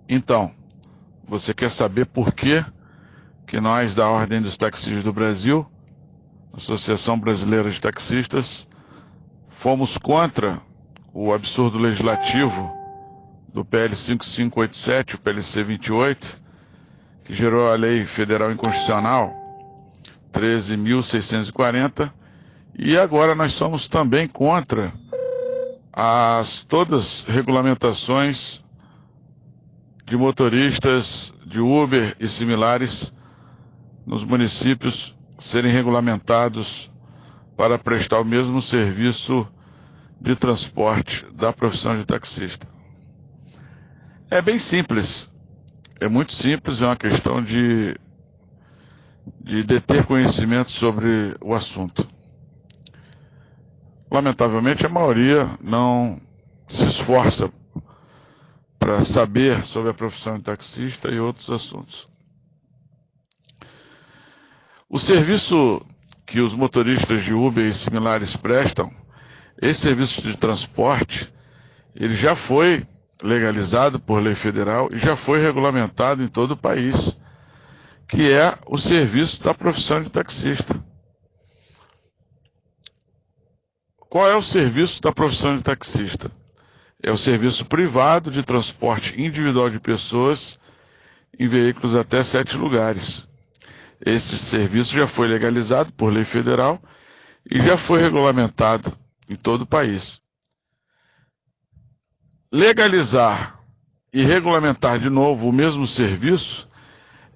Então, você quer saber por que nós, da Ordem dos Taxistas do Brasil, Associação Brasileira de Taxistas, fomos contra o absurdo legislativo do PL 5587, o PLC 28, que gerou a Lei Federal Inconstitucional 13.640, e agora nós somos também contra todas as regulamentações de motoristas de Uber e similares nos municípios serem regulamentados para prestar o mesmo serviço de transporte da profissão de taxista. É bem simples, é muito simples, é uma questão de ter conhecimento sobre o assunto. Lamentavelmente, a maioria não se esforça para saber sobre a profissão de taxista e outros assuntos. O serviço que os motoristas de Uber e similares prestam, esse serviço de transporte, ele já foi legalizado por lei federal e já foi regulamentado em todo o país, que é o serviço da profissão de taxista. Qual é o serviço da profissão de taxista? É o serviço privado de transporte individual de pessoas em veículos até 7 lugares. Esse serviço já foi legalizado por lei federal e já foi regulamentado em todo o país. Legalizar e regulamentar de novo o mesmo serviço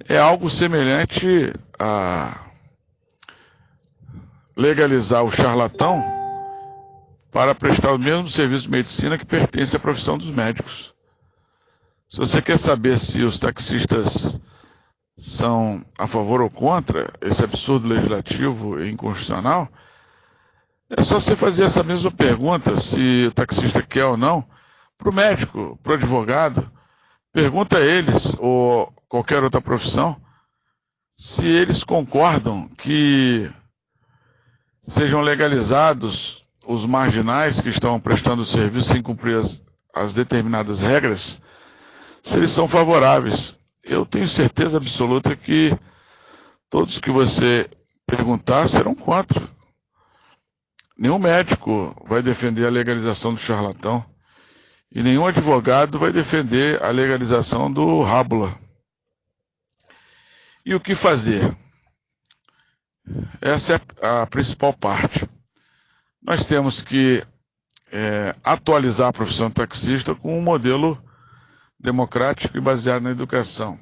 é algo semelhante a legalizar o charlatão para prestar o mesmo serviço de medicina que pertence à profissão dos médicos. Se você quer saber se os taxistas são a favor ou contra esse absurdo legislativo e inconstitucional, é só você fazer essa mesma pergunta, se o taxista quer ou não, para o médico, para o advogado. Pergunta a eles, ou qualquer outra profissão, se eles concordam que sejam legalizados os marginais que estão prestando serviço sem cumprir as determinadas regras, se eles são favoráveis. Eu tenho certeza absoluta que todos que você perguntar serão contra. Nenhum médico vai defender a legalização do charlatão e nenhum advogado vai defender a legalização do rábula. E o que fazer? Essa é a principal parte. Nós temos que atualizar a profissão de taxista com um modelo democrático e baseado na educação,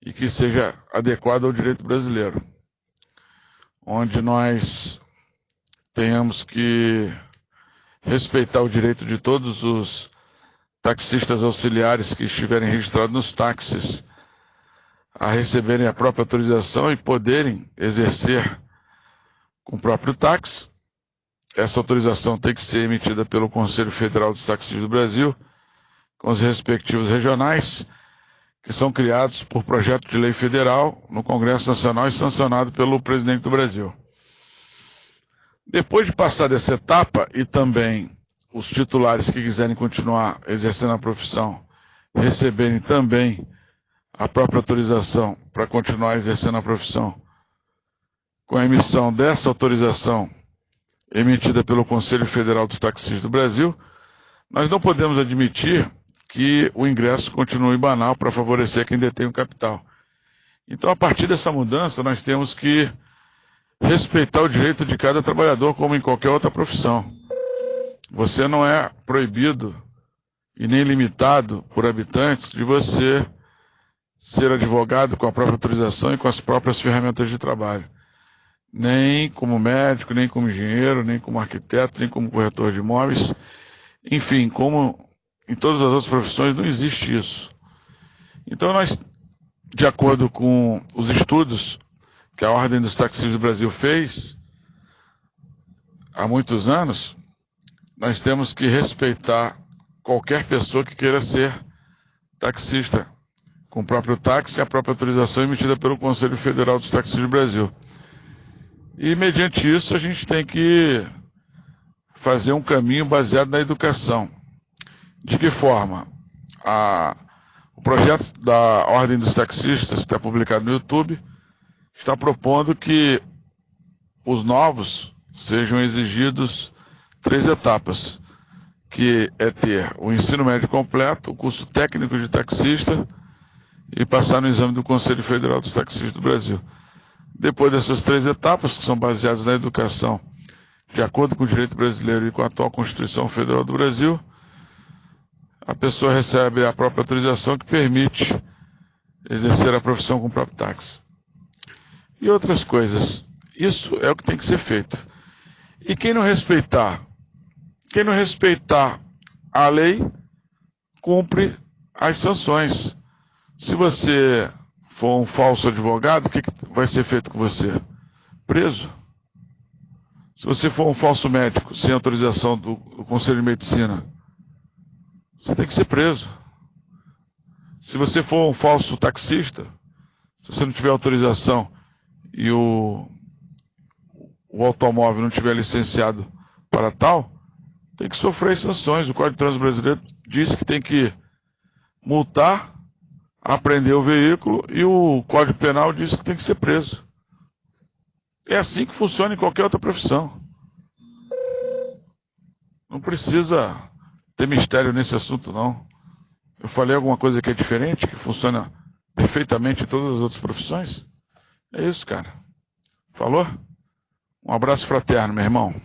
e que seja adequado ao direito brasileiro, onde nós tenhamos que respeitar o direito de todos os taxistas auxiliares que estiverem registrados nos táxis a receberem a própria autorização e poderem exercer com o próprio táxi. Essa autorização tem que ser emitida pelo Conselho Federal dos Taxistas do Brasil, com os respectivos regionais, que são criados por projeto de lei federal no Congresso Nacional e sancionado pelo presidente do Brasil. Depois de passar dessa etapa, e também os titulares que quiserem continuar exercendo a profissão receberem também a própria autorização para continuar exercendo a profissão, com a emissão dessa autorização emitida pelo Conselho Federal dos Taxistas do Brasil, nós não podemos admitir que o ingresso continue banal para favorecer quem detém o capital. Então, a partir dessa mudança, nós temos que respeitar o direito de cada trabalhador, como em qualquer outra profissão. Você não é proibido e nem limitado por habitantes de você ser advogado com a própria autorização e com as próprias ferramentas de trabalho. Nem como médico, nem como engenheiro, nem como arquiteto, nem como corretor de imóveis. Enfim, como em todas as outras profissões, não existe isso. Então, nós, de acordo com os estudos que a Ordem dos Taxistas do Brasil fez há muitos anos, nós temos que respeitar qualquer pessoa que queira ser taxista, com o próprio táxi e a própria autorização emitida pelo Conselho Federal dos Taxistas do Brasil. E, mediante isso, a gente tem que fazer um caminho baseado na educação. De que forma? O O projeto da Ordem dos Taxistas, que está publicado no YouTube, está propondo que os novos sejam exigidos 3 etapas, que é ter o ensino médio completo, o curso técnico de taxista e passar no exame do Conselho Federal dos Taxistas do Brasil. Depois dessas 3 etapas, que são baseadas na educação, de acordo com o direito brasileiro e com a atual Constituição Federal do Brasil, a pessoa recebe a própria autorização que permite exercer a profissão com o próprio táxi. E outras coisas. Isso é o que tem que ser feito. E quem não respeitar a lei, cumpre as sanções. Se você for um falso advogado, o que vai ser feito com você? Preso. Se você for um falso médico, sem autorização do Conselho de Medicina, você tem que ser preso. Se você for um falso taxista, se você não tiver autorização e o automóvel não tiver licenciado para tal, tem que sofrer sanções. O Código de Trânsito Brasileiro diz que tem que multar, apreender o veículo, e o Código Penal diz que tem que ser preso. É assim que funciona em qualquer outra profissão. Não precisa ter mistério nesse assunto, não. Eu falei alguma coisa que é diferente, que funciona perfeitamente em todas as outras profissões? É isso, cara. Falou? Um abraço fraterno, meu irmão.